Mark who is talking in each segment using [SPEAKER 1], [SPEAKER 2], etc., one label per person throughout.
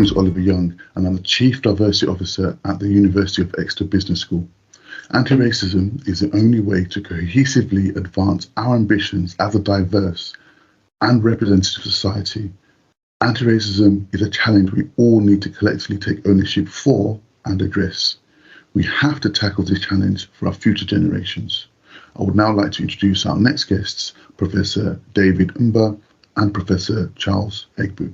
[SPEAKER 1] name is Oliver Young, and I'm the Chief Diversity Officer at the University of Exeter Business School. Anti-racism is the only way to cohesively advance our ambitions as a diverse and representative society. Anti-racism is a challenge we all need to collectively take ownership for and address. We have to tackle this challenge for our future generations. I would now like to introduce our next guests, Professor David Mba and Professor Charles Egbu.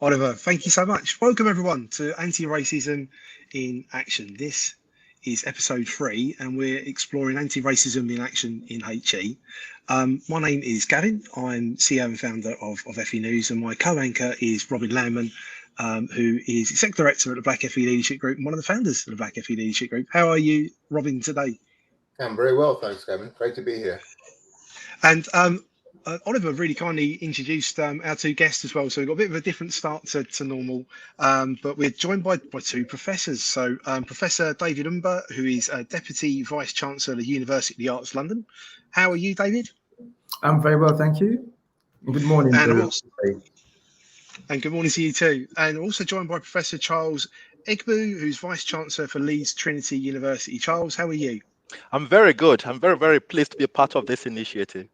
[SPEAKER 2] Oliver, thank you so much. Welcome everyone to Anti-Racism in Action. This is episode 3 and we're exploring anti-racism in action in HE. My name is Gavin. I'm CEO and founder of FE News, and my co-anchor is Robin Landman, who is Executive Director at the Black FE Leadership Group and one of the founders of the Black FE Leadership Group. How are you, Robin, today?
[SPEAKER 3] I'm very well, thanks, Gavin. Great to be here.
[SPEAKER 2] And Oliver really kindly introduced our two guests as well, so we've got a bit of a different start to normal, but we're joined by two professors. So Professor David Mba, who is Deputy Vice Chancellor of the University of the Arts London. How are you, David?
[SPEAKER 4] I'm very well, thank you. Good morning.
[SPEAKER 2] And good morning to you too. And also joined by Professor Charles Egbu, who's Vice Chancellor for Leeds Trinity University. Charles, how are you?
[SPEAKER 5] I'm very good. I'm very, very pleased to be a part of this initiative.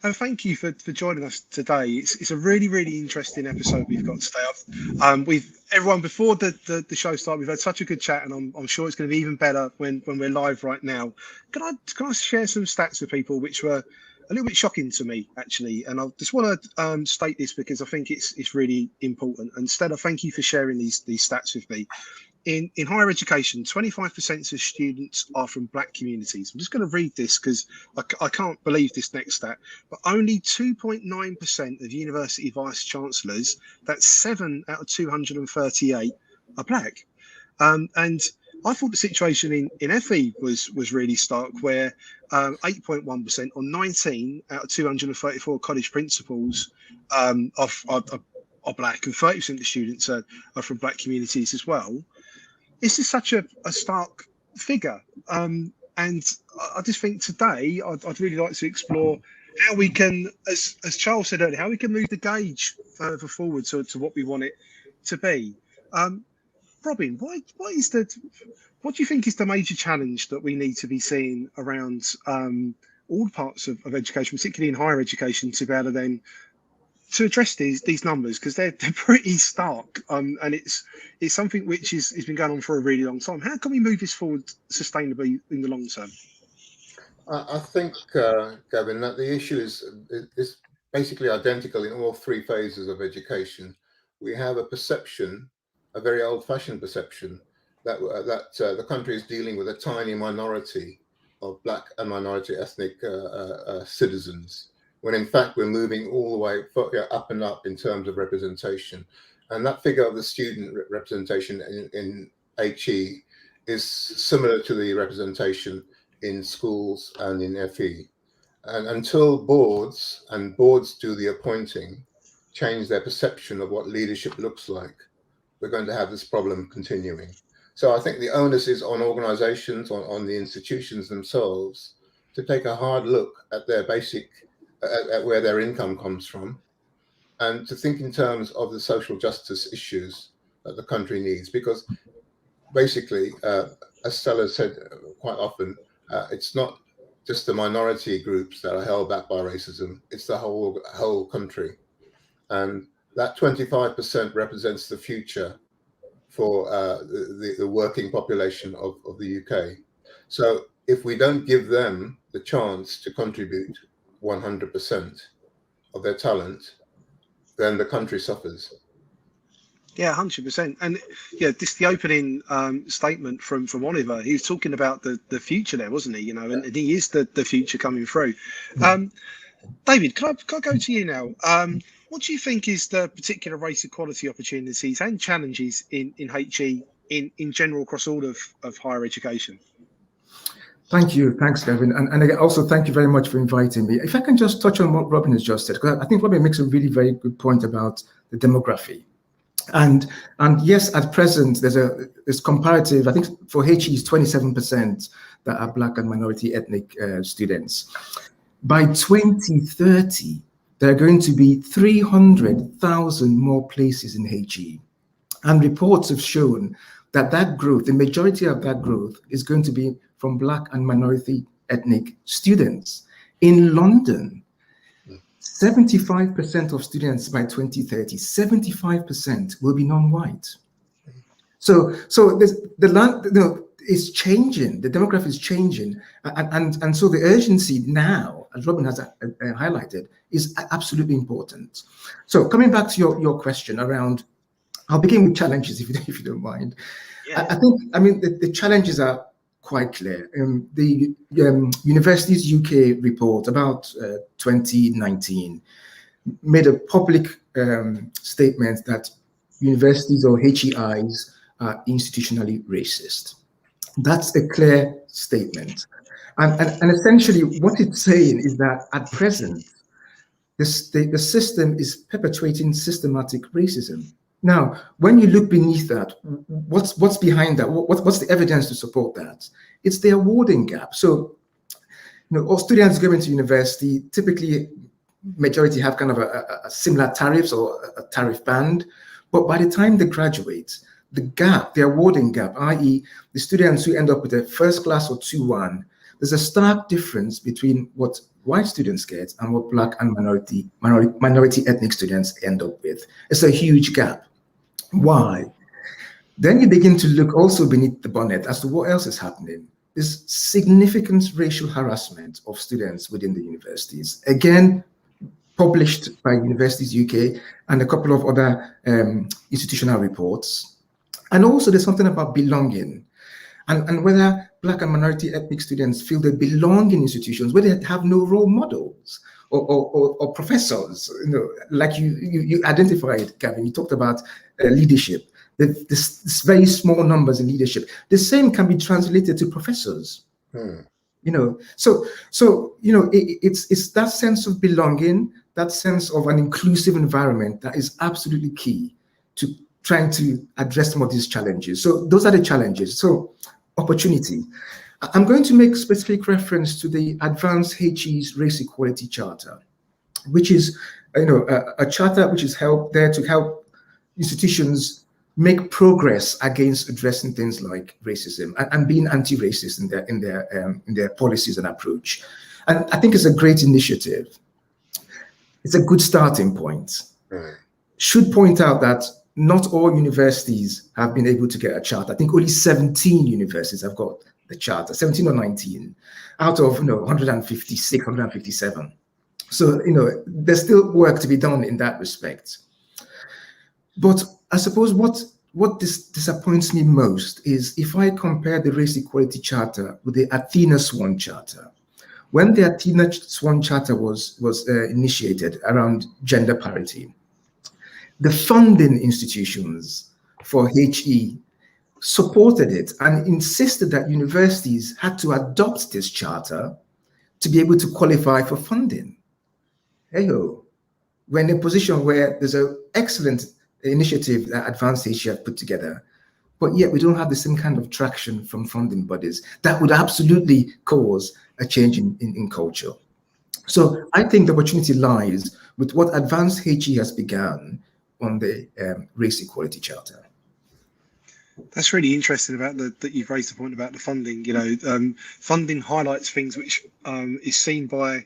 [SPEAKER 2] And thank you for joining us today. It's a really, really interesting episode we've got today. We've everyone before the show started, we've had such a good chat, and I'm sure it's going to be even better when we're live right now. Can I share some stats with people which were a little bit shocking to me, actually? And I just want to state this because I think it's really important. And Stella, thank you for sharing these stats with me. In higher education, 25% of students are from Black communities. I'm just going to read this because I can't believe this next stat, but only 2.9% of university vice chancellors, that's 7 out of 238, are Black. And I thought the situation in FE was really stark, where 8.1% or 19 out of 234 college principals are Black, and 30% of the students are from Black communities as well. This is such a stark figure, and I just think today I'd really like to explore how we can, as Charles said earlier, how we can move the gauge further forward to what we want it to be. Robin, what do you think is the major challenge that we need to be seeing around all parts of education, particularly in higher education, to be able to then to address these numbers, because they're pretty stark, and it's something which has been going on for a really long time. How can we move this forward sustainably in the long term?
[SPEAKER 3] I think, Gavin, that the issue is basically identical in all 3 phases of education. We have a perception, a very old-fashioned perception, that the country is dealing with a tiny minority of Black and minority ethnic citizens, when in fact we're moving all the way up and up in terms of representation. And that figure of the student representation in HE is similar to the representation in schools and in FE. And until boards do the appointing, change their perception of what leadership looks like, we're going to have this problem continuing. So I think the onus is on organizations, on the institutions themselves, to take a hard look at their basic at where their income comes from, and to think in terms of the social justice issues that the country needs. Because basically, as Stella said quite often, it's not just the minority groups that are held back by racism, it's the whole country. And that 25% represents the future for the working population of the UK. So if we don't give them the chance to contribute 100% of their talent, then the country suffers.
[SPEAKER 2] Yeah, 100%. And yeah, this the opening statement from Oliver. He was talking about the future there, wasn't he? You know, and he is the future coming through. David, can I go to you now? What do you think is the particular race equality opportunities and challenges in HE in general across all of higher education?
[SPEAKER 4] Thank you. Thanks, Gavin. And again, also thank you very much for inviting me. If I can just touch on what Robin has just said, because I think Robin makes a really very good point about the demography. And yes, at present, there's comparative, I think for HE is 27% that are Black and minority ethnic students. By 2030, there are going to be 300,000 more places in HE. And reports have shown that that growth, the majority of that growth, is going to be from Black and minority ethnic students. In London, 75% of students by 2030, 75% will be non-white. So the land, is changing. The demography is changing, and so the urgency now, as Robin has highlighted, is absolutely important. So coming back to your question around, I'll begin with challenges if you don't mind. Yeah. I mean the challenges are quite clear. The Universities UK report about 2019 made a public statement that universities or HEIs are institutionally racist. That's a clear statement. And essentially what it's saying is that at present, the system is perpetuating systematic racism. Now, when you look beneath that, what's behind that? What's the evidence to support that? It's the awarding gap. So, all students going to university, typically majority have kind of a similar tariffs or a tariff band, but by the time they graduate, the gap, the awarding gap, i.e. the students who end up with a first class or 2-1, there's a stark difference between what white students get and what Black and minority ethnic students end up with. It's a huge gap. Why? Then you begin to look also beneath the bonnet as to what else is happening. There's significant racial harassment of students within the universities. Again, published by Universities UK and a couple of other institutional reports. And also there's something about belonging and whether Black and minority ethnic students feel they belong in institutions where they have no role models or professors, like you identified, Gavin, you talked about leadership. This very small numbers in leadership. The same can be translated to professors. So it's that sense of belonging, that sense of an inclusive environment that is absolutely key to trying to address some of these challenges. So those are the challenges. So opportunity. I'm going to make specific reference to the Advanced HE's Race Equality Charter, which is a charter which is there to help institutions make progress against addressing things like racism and being anti-racist in their policies and approach. And I think it's a great initiative. It's a good starting point. Should point out that not all universities have been able to get a charter. I think only 17 universities have got the charter, 17 or 19 out of 156, 157. So there's still work to be done in that respect. But I suppose what disappoints me most is if I compare the Race Equality Charter with the Athena Swan Charter. When the Athena Swan Charter was initiated around gender parity, the funding institutions for HE supported it and insisted that universities had to adopt this charter to be able to qualify for funding. Hey-ho, we're in a position where there's an excellent initiative that Advanced HE have put together, but yet we don't have the same kind of traction from funding bodies that would absolutely cause a change in culture. So I think the opportunity lies with what Advanced HE has begun on the Race Equality Charter.
[SPEAKER 2] That's really interesting about that you've raised the point about the funding. Funding highlights things which is seen by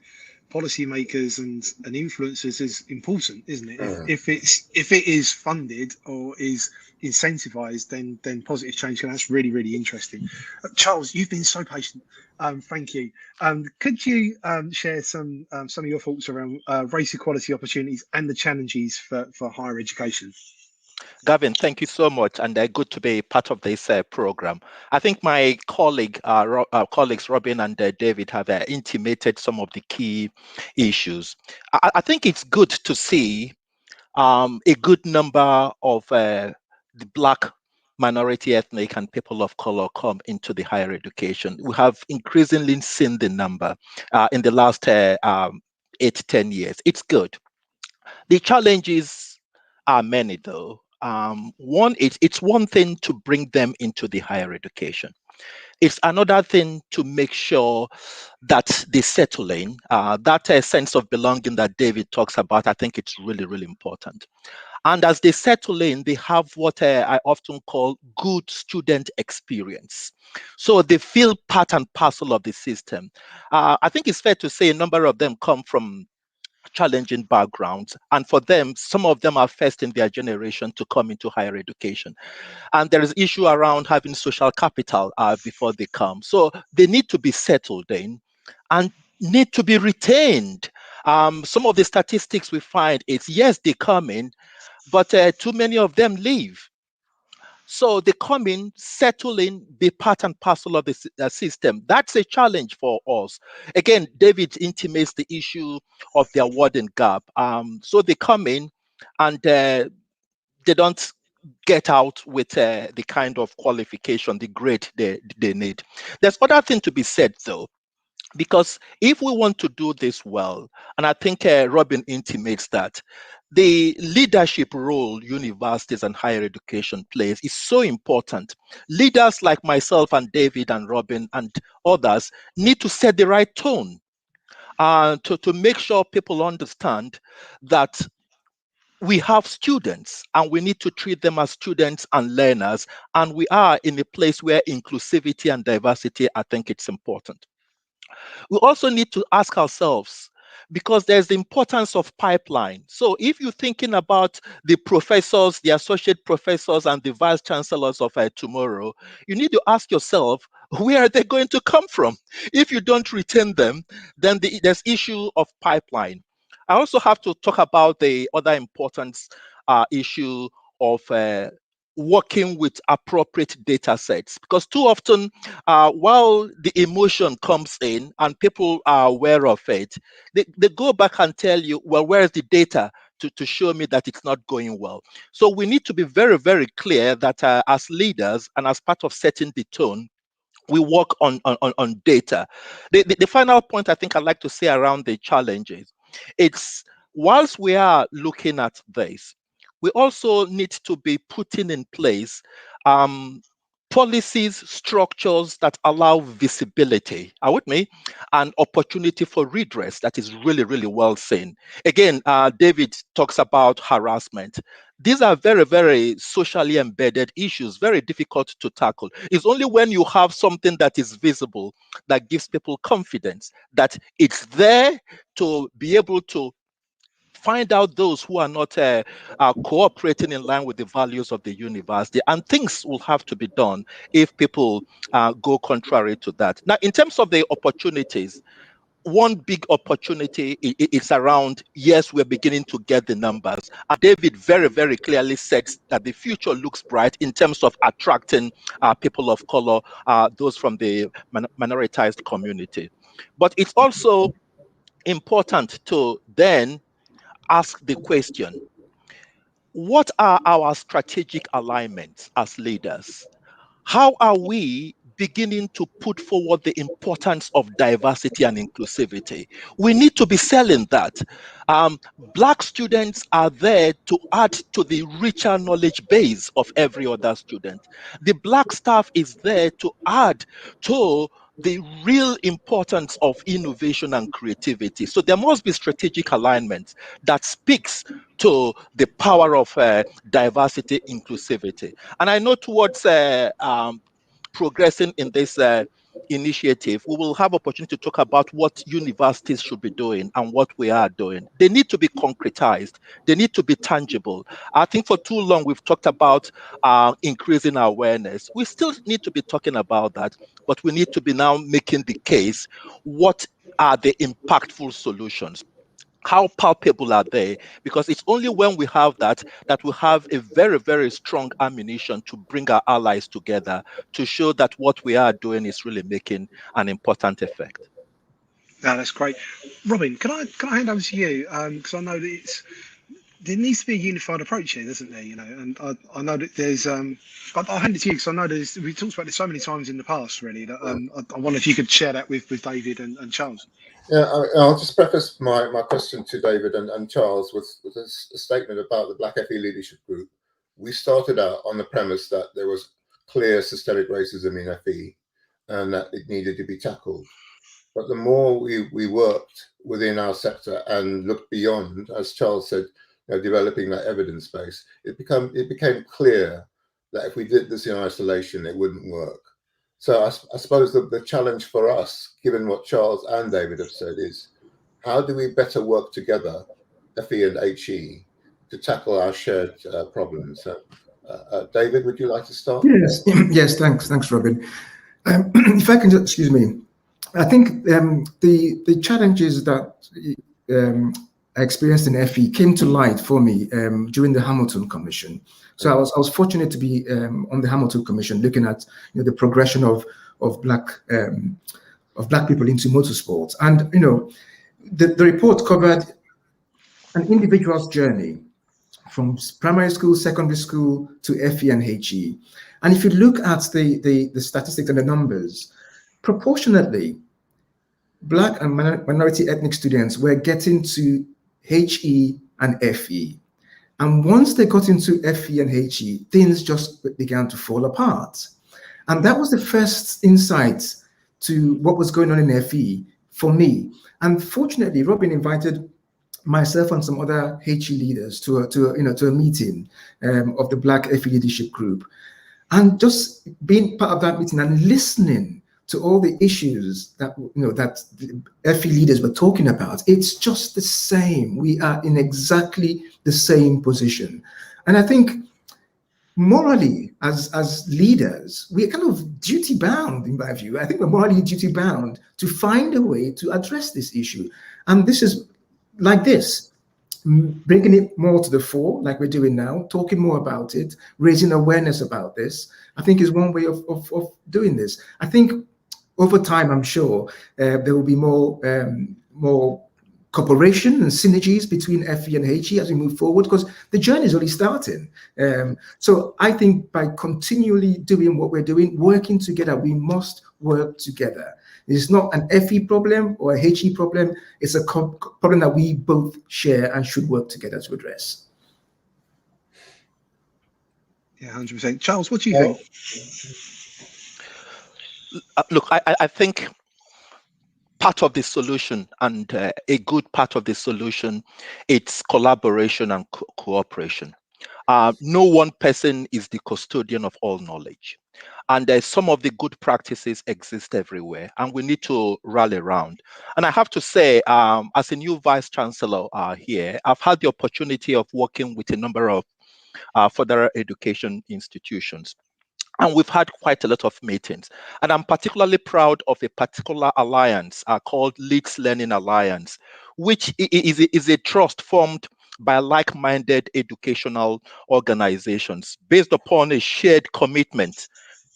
[SPEAKER 2] policymakers and influencers as important, isn't it? If it is funded or is incentivized, then positive change. And that's really, really interesting. Charles, you've been so patient. Thank you. Could you share some of your thoughts around race equality opportunities and the challenges for higher education?
[SPEAKER 5] Gavin, thank you so much, and good to be part of this program. I think my colleagues Robin and David have intimated some of the key issues. I think it's good to see a good number of the Black, minority ethnic and people of color come into the higher education. We have increasingly seen the number in the last 8 to 10 years. It's good. The challenges are many though. It's one thing to bring them into the higher education. It's another thing to make sure that they settle in. That sense of belonging that David talks about, I think it's really, really important. And as they settle in, they have what I often call good student experience. So they feel part and parcel of the system. I think it's fair to say a number of them come from challenging backgrounds, and for them, some of them are first in their generation to come into higher education, and there is issue around having social capital before they come, so they need to be settled in and need to be retained. Some of the statistics we find is, yes, they come in, but too many of them leave. So they come in, settle in, be part and parcel of the system. That's a challenge for us. Again, David intimates the issue of their warden gap. So they come in and they don't get out with the kind of qualification, the grade they need. There's other thing to be said though, because if we want to do this well, and I think Robin intimates that, the leadership role universities and higher education plays is so important. Leaders like myself and David and Robin and others need to set the right tone to make sure people understand that we have students and we need to treat them as students and learners, and we are in a place where inclusivity and diversity, I think it's important. We also need to ask ourselves, because there's the importance of pipeline. So if you're thinking about the professors, the associate professors, and the vice chancellors of tomorrow, you need to ask yourself, where are they going to come from? If you don't retain them, then there's issue of pipeline. I also have to talk about the other important issue of working with appropriate data sets, because too often while the emotion comes in and people are aware of it, they go back and tell you, well, where's the data to show me that it's not going well? So we need to be very, very clear that as leaders and as part of setting the tone, we work on data. The final point I think I'd like to say around the challenges, it's whilst we are looking at this, we also need to be putting in place policies, structures that allow visibility, are with me, and opportunity for redress that is really, really well seen. Again, David talks about harassment. These are very, very socially embedded issues, very difficult to tackle. It's only when you have something that is visible that gives people confidence that it's there to be able to find out those who are not cooperating in line with the values of the university, and things will have to be done if people go contrary to that. Now, in terms of the opportunities, one big opportunity is around, yes, we're beginning to get the numbers. David very, very clearly said that the future looks bright in terms of attracting people of color, those from the minoritized community. But it's also important to then ask the question, what are our strategic alignments as leaders? How are we beginning to put forward the importance of diversity and inclusivity? We need to be selling that. Black students are there to add to the richer knowledge base of every other student. The Black staff is there to add to the real importance of innovation and creativity. So there must be strategic alignment that speaks to the power of diversity, inclusivity. And I know towards progressing in this initiative, we will have opportunity to talk about what universities should be doing and what we are doing. They need to be concretized. They need to be tangible. I think for too long we've talked about increasing awareness. We still need to be talking about that, but we need to be now making the case. What are the impactful solutions? How palpable are they? Because it's only when we have that we have a very, very strong ammunition to bring our allies together to show that what we are doing is really making an important effect.
[SPEAKER 2] No, that's great. Robin, can I hand over to you? Because I know that there needs to be a unified approach here, doesn't there? You know, and I know that there's I'll hand it to you because I know we talked about this so many times in the past, really. That I wonder if you could share that with David and Charles.
[SPEAKER 3] Yeah, I'll just preface my question to David and Charles with a statement about the Black FE Leadership Group. We started out on the premise that there was clear systemic racism in FE, and that it needed to be tackled. But the more we worked within our sector and looked beyond, as Charles said, developing that evidence base, it became clear that if we did this in isolation, it wouldn't work. So I suppose the challenge for us, given what Charles and David have said, is how do we better work together, FE and HE, to tackle our shared problems? So, David, would you like to start?
[SPEAKER 4] Yes, yes, thanks, Robin. If I can just, excuse me, I think the challenges that I experienced in FE came to light for me during the Hamilton Commission. So I was fortunate to be on the Hamilton Commission, looking at the progression of black people into motorsports, and the report covered an individual's journey from primary school, secondary school to FE and HE. And if you look at the statistics and the numbers, proportionately, Black and minority ethnic students were getting to HE and FE. And once they got into FE and HE, things just began to fall apart. And that was the first insight to what was going on in FE for me. And fortunately, Robin invited myself and some other HE leaders to a meeting of the Black FE leadership group. And just being part of that meeting and listening to all the issues that that the FE leaders were talking about, it's just the same. We are in exactly the same position. And I think morally, as leaders, we're kind of duty bound, in my view. I think we're morally duty bound to find a way to address this issue. And this is like this, bringing it more to the fore, like we're doing now, talking more about it, raising awareness about this, I think is one way of doing this. I think over time, I'm sure there will be more cooperation and synergies between FE and HE as we move forward, because the journey is already starting. So I think by continually doing what we're doing, working together, we must work together. It's not an FE problem or a HE problem. It's a problem that we both share and should work together to address.
[SPEAKER 2] Yeah, 100%. Charles, what do you think?
[SPEAKER 5] Look, I think part of the solution, and a good part of the solution, it's collaboration and cooperation. No one person is the custodian of all knowledge. And some of the good practices exist everywhere, and we need to rally around. And I have to say, as a new Vice Chancellor here, I've had the opportunity of working with a number of further education institutions. And we've had quite a lot of meetings. And I'm particularly proud of a particular alliance called Leeds Learning Alliance, which is a trust formed by like-minded educational organizations based upon a shared commitment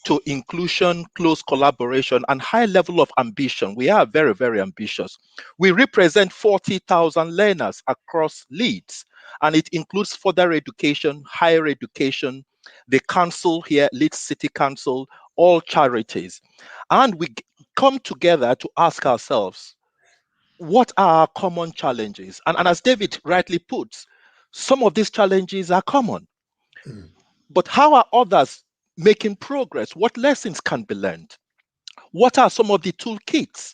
[SPEAKER 5] to inclusion, close collaboration, and high level of ambition. We are very, very ambitious. We represent 40,000 learners across Leeds, and it includes further education, higher education, the council here, Leeds City Council, all charities. And we come together to ask ourselves, what are our common challenges? And as David rightly puts, some of these challenges are common. But how are others making progress? What lessons can be learned? What are some of the toolkits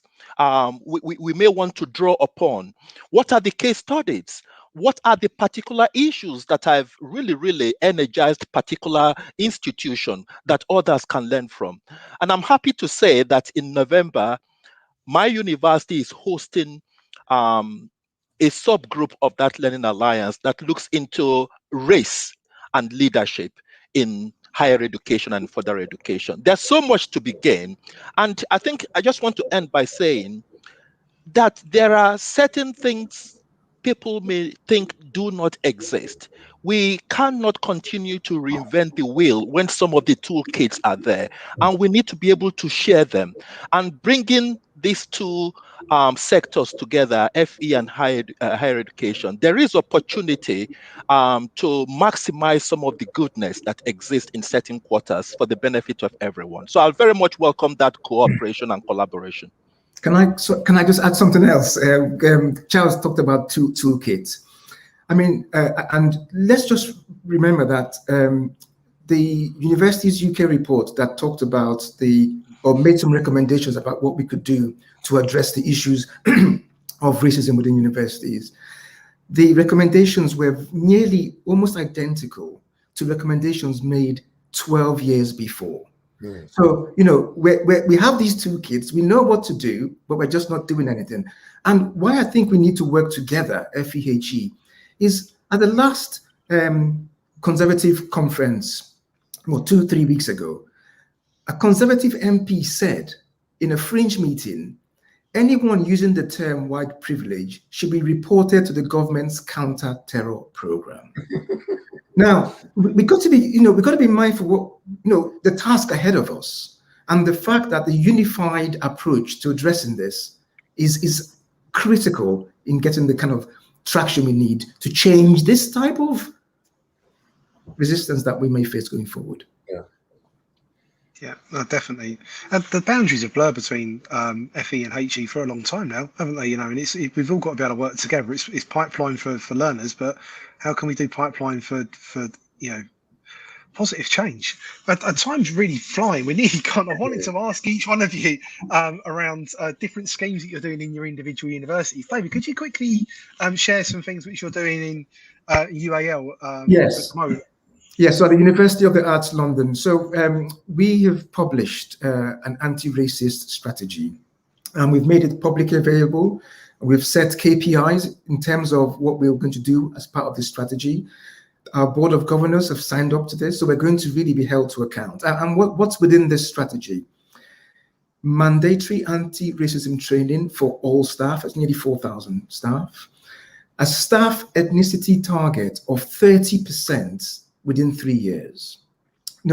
[SPEAKER 5] we may want to draw upon? What are the case studies? What are the particular issues that have really energized particular institution that others can learn from? And I'm happy to say that in November, my university is hosting a subgroup of that Learning Alliance that looks into race and leadership in higher education and further education. There's so much to be gained. And I think I just want to end by saying that there are certain things people may think do not exist. We cannot continue to reinvent the wheel when some of the toolkits are there, and we need to be able to share them. And bringing these two sectors together, FE and higher education, there is opportunity to maximize some of the goodness that exists in certain quarters for the benefit of everyone. So I'll very much welcome that cooperation and collaboration.
[SPEAKER 4] Can I just add something else? Charles talked about two toolkits. I mean, and let's just remember that the Universities UK report that talked about the or made some recommendations about what we could do to address the issues of racism within universities. The recommendations were nearly almost identical to recommendations made 12 years before.
[SPEAKER 3] Mm.
[SPEAKER 4] So, we have these two kids, we know what to do, but we're just not doing anything. And why I think we need to work together, FEHE, is at the last Conservative conference, 2-3 weeks ago, a Conservative MP said in a fringe meeting, anyone using the term white privilege should be reported to the government's counter-terror program. Now, we got to be mindful what, the task ahead of us, and the fact that the unified approach to addressing this is critical in getting the kind of traction we need to change this type of resistance that we may face going forward.
[SPEAKER 2] Yeah, no, definitely. And the boundaries have blurred between FE and HE for a long time now, haven't they? And we've all got to be able to work together. It's pipeline for learners, but how can we do pipeline for positive change? But time's really flying. We nearly can't. I wanted to ask each one of you around different schemes that you're doing in your individual universities. David, could you quickly share some things which you're doing in UAL?
[SPEAKER 4] Yes.
[SPEAKER 2] At the moment?
[SPEAKER 4] Yes, so at the University of the Arts London. So we have published an anti-racist strategy, and we've made it publicly available. We've set KPIs in terms of what we're going to do as part of this strategy. Our board of governors have signed up to this, so we're going to really be held to account. And what's within this strategy? Mandatory anti-racism training for all staff, that's nearly 4,000 staff. A staff ethnicity target of 30% within 3 years.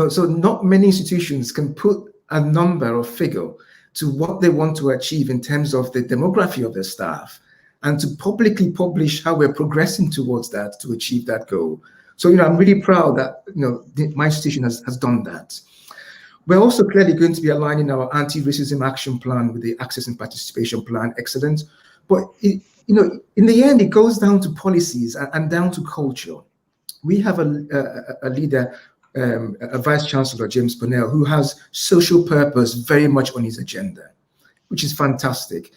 [SPEAKER 4] So not many institutions can put a number or figure to what they want to achieve in terms of the demography of their staff, and to publicly publish how we're progressing towards that to achieve that goal. So, I'm really proud that, my institution has done that. We're also clearly going to be aligning our anti-racism action plan with the access and participation plan, excellent. But, in the end, it goes down to policies and down to culture. We have a leader, a Vice Chancellor, James Bonnell, who has social purpose very much on his agenda, which is fantastic.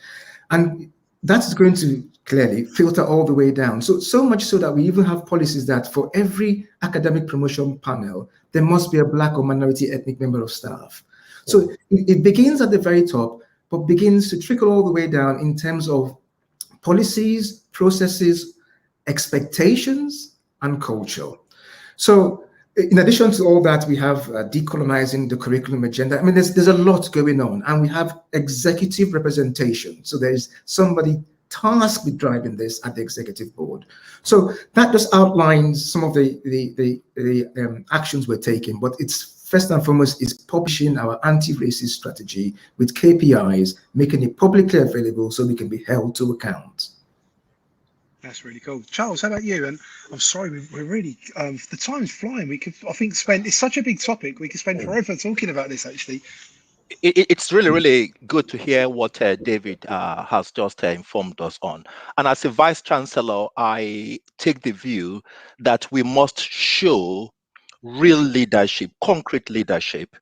[SPEAKER 4] And that is going to clearly filter all the way down. So much so that we even have policies that for every academic promotion panel, there must be a Black or minority ethnic member of staff. So it begins at the very top, but begins to trickle all the way down in terms of policies, processes, expectations, and culture. So in addition to all that, we have decolonizing the curriculum agenda. I mean, there's a lot going on, and we have executive representation. So there's somebody tasked with driving this at the executive board. So that just outlines some of the actions we're taking, but it's first and foremost is publishing our anti-racist strategy with KPIs, making it publicly available so we can be held to account.
[SPEAKER 2] That's really cool. Charles, how about you? And I'm sorry, we're really, the time's flying. We could, I think, it's such a big topic. We could spend forever talking about this, actually.
[SPEAKER 5] It's really, really good to hear what David has just informed us on. And as a Vice Chancellor, I take the view that we must show real leadership, concrete leadership.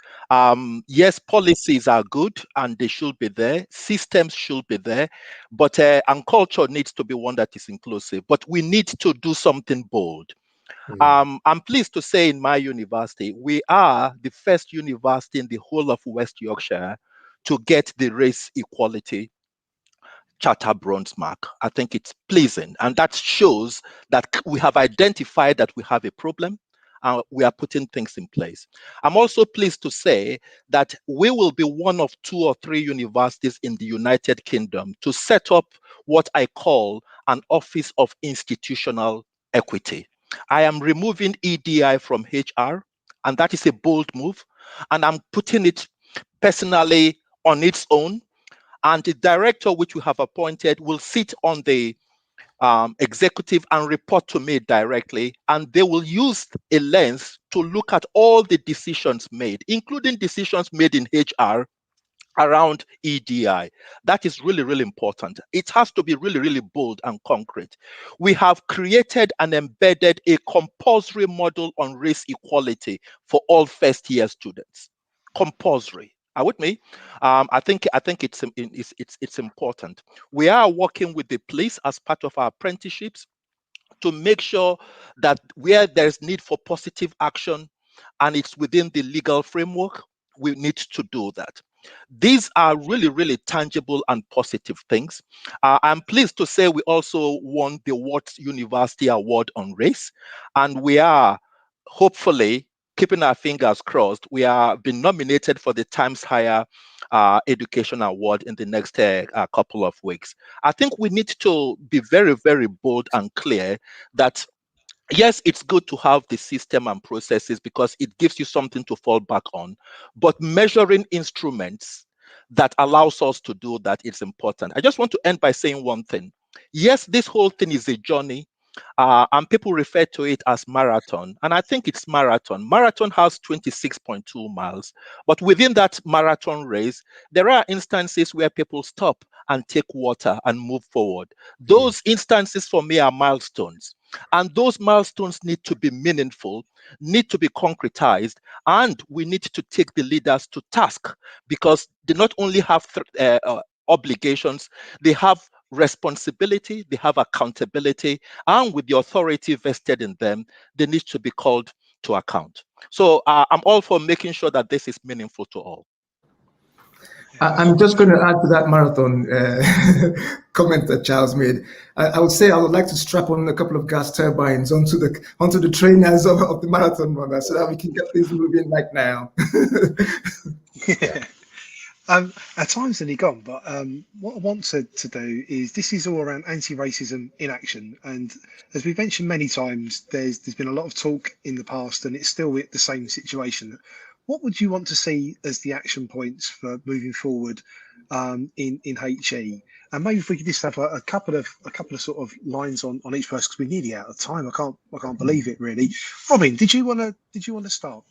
[SPEAKER 5] Yes, policies are good and they should be there. Systems should be there, but and culture needs to be one that is inclusive. But we need to do something bold. I'm pleased to say in my university, we are the first university in the whole of West Yorkshire to get the race equality Charter Bronze Mark. I think it's pleasing, and that shows that we have identified that we have a problem. We are putting things in place. I'm also pleased to say that we will be one of 2 or 3 universities in the United Kingdom to set up what I call an Office of Institutional Equity. I am removing EDI from HR, and that is a bold move. And I'm putting it personally on its own. And the director, which we have appointed, will sit on the executive and report to me directly, and they will use a lens to look at all the decisions made, including decisions made in HR around EDI. That is really, really important. It has to be really, really bold and concrete. We have created and embedded a compulsory model on race equality for all first-year students. Compulsory. Are with me? I think it's important. We are working with the police as part of our apprenticeships to make sure that where there's need for positive action and it's within the legal framework, we need to do that. These are really, really tangible and positive things. I'm pleased to say we also won the Watts University Award on Race, and we are hopefully keeping our fingers crossed. We are being nominated for the Times Higher Education Award in the next couple of weeks. I think we need to be very, very bold and clear that yes, it's good to have the system and processes because it gives you something to fall back on, but measuring instruments that allows us to do that is important. I just want to end by saying one thing. Yes, this whole thing is a journey, and people refer to it as marathon, and I think it's marathon. Marathon has 26.2 miles, but within that marathon race, there are instances where people stop and take water and move forward. Those instances for me are milestones. And those milestones need to be meaningful, need to be concretized, and we need to take the leaders to task because they not only have obligations, they have responsibility, they have accountability, and with the authority vested in them, they need to be called to account. So I'm all for making sure that this is meaningful to all.
[SPEAKER 4] I'm just going to add to that marathon comment that Charles made. I would say I would like to strap on a couple of gas turbines onto the trainers of the marathon runners so that we can get things moving like now.
[SPEAKER 2] Yeah. Our time's nearly gone, but what I want to do is this is all around anti-racism in action, and as we've mentioned many times, there's been a lot of talk in the past, and it's still the same situation. What would you want to see as the action points for moving forward in HE? And maybe if we could just have a couple of sort of lines on each person because we're nearly out of time. I can't believe it really. Robin, did you want to start?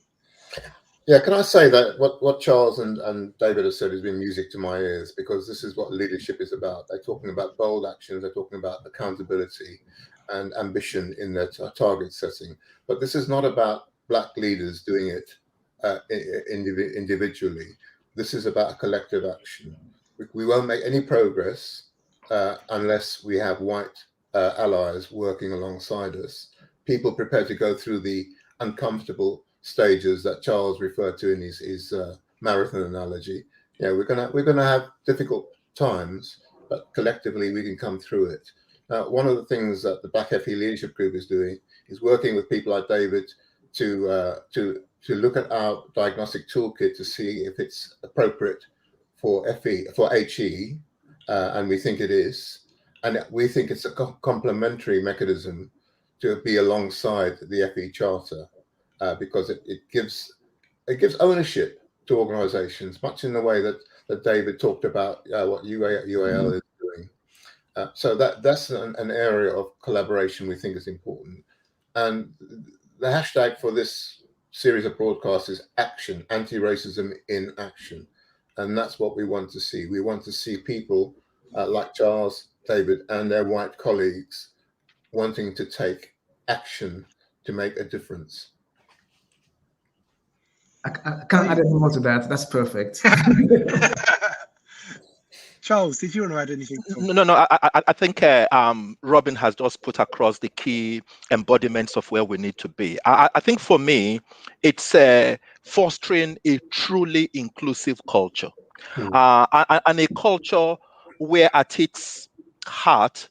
[SPEAKER 3] Yeah, can I say that what Charles and David have said has been music to my ears, because this is what leadership is about. They're talking about bold actions, they're talking about accountability and ambition in their target setting. But this is not about black leaders doing it individually. This is about a collective action. We won't make any progress unless we have white allies working alongside us, people prepared to go through the uncomfortable stages that Charles referred to in his marathon analogy. Yeah, we're gonna have difficult times, but collectively we can come through it. Now, one of the things that the Black FE Leadership Group is doing is working with people like David to look at our diagnostic toolkit to see if it's appropriate for HE, and we think it is, and we think it's a complementary mechanism to be alongside the FE Charter. Because it gives ownership to organizations, much in the way that David talked about what UAL is doing. So that's an area of collaboration we think is important. And the hashtag for this series of broadcasts is action, anti-racism in action. And that's what we want to see. We want to see people like Charles, David, and their white colleagues wanting to take action to make a difference.
[SPEAKER 4] I can't add any more to that. That's perfect.
[SPEAKER 2] Charles, did you want to add anything?
[SPEAKER 5] No. I think Robin has just put across the key embodiments of where we need to be. I think for me, it's fostering a truly inclusive culture, and a culture where at its heart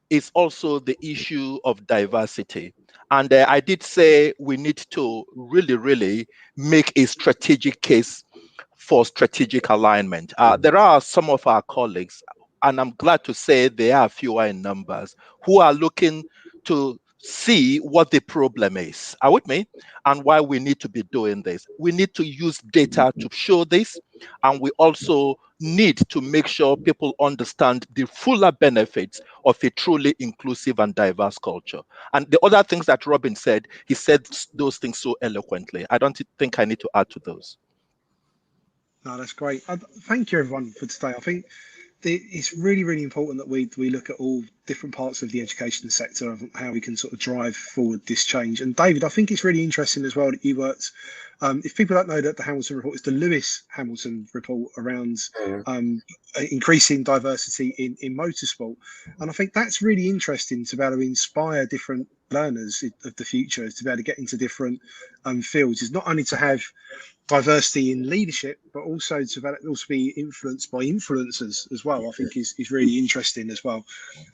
[SPEAKER 5] is also the issue of diversity. And I did say we need to really, really make a strategic case for strategic alignment. There are some of our colleagues, and I'm glad to say they are fewer in numbers, who are looking to see what the problem is. Are with me? And why we need to be doing this. We need to use data to show this, and we also need to make sure people understand the fuller benefits of a truly inclusive and diverse culture. And the other things that Robin said, he said those things so eloquently. I don't think I need to add to those.
[SPEAKER 2] No, that's great. Thank you everyone for today. I think it's really, really important that we look at all different parts of the education sector, of how we can sort of drive forward this change. And David, I think it's really interesting as well that you worked, if people don't know that the Hamilton Report is the Lewis Hamilton Report around increasing diversity in motorsport. And I think that's really interesting to be able to inspire different learners of the future, to be able to get into different fields, is not only to have diversity in leadership, but also to also be influenced by influencers as well. I think is really interesting as well.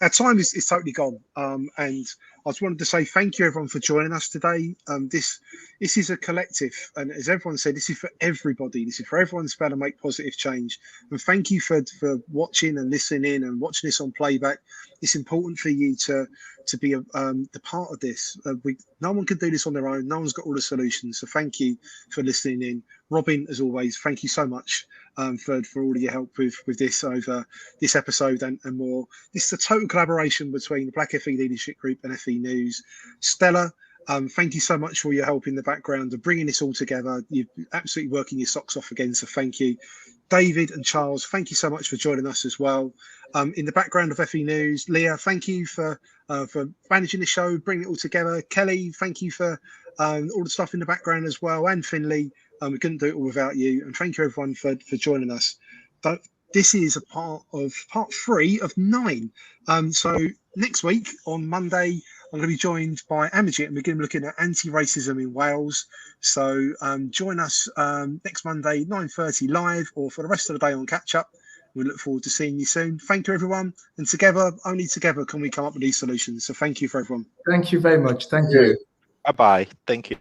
[SPEAKER 2] Our time is totally gone, and I just wanted to say thank you everyone for joining us today. This is a collective, and as everyone said, this is for everybody. This is for everyone to be able to make positive change. And thank you for watching and listening in and watching this on playback. It's important for you to be the part of this. No one can do this on their own. No one's got all the solutions. So thank you for listening in. Robin, as always, thank you so much for all of your help with this over this episode and more. This is a total collaboration between the Black FE Leadership Group and FE News. Stella, thank you so much for your help in the background of bringing this all together. You're absolutely working your socks off again, so thank you. David and Charles, thank you so much for joining us as well. In the background of FE News, Leah, thank you for managing the show, bringing it all together. Kelly, thank you for all the stuff in the background as well, and Finley. We couldn't do it all without you. And thank you everyone for joining us. But this is a part 3 of 9. So next week on Monday, I'm going to be joined by Amajit, and we're going to be looking at anti-racism in Wales. So join us next Monday, 9:30 live, or for the rest of the day on Catch Up. We look forward to seeing you soon. Thank you, everyone. And together, only together, can we come up with these solutions. So thank you for everyone.
[SPEAKER 4] Thank you very much. Thank you.
[SPEAKER 5] Bye-bye. Thank you.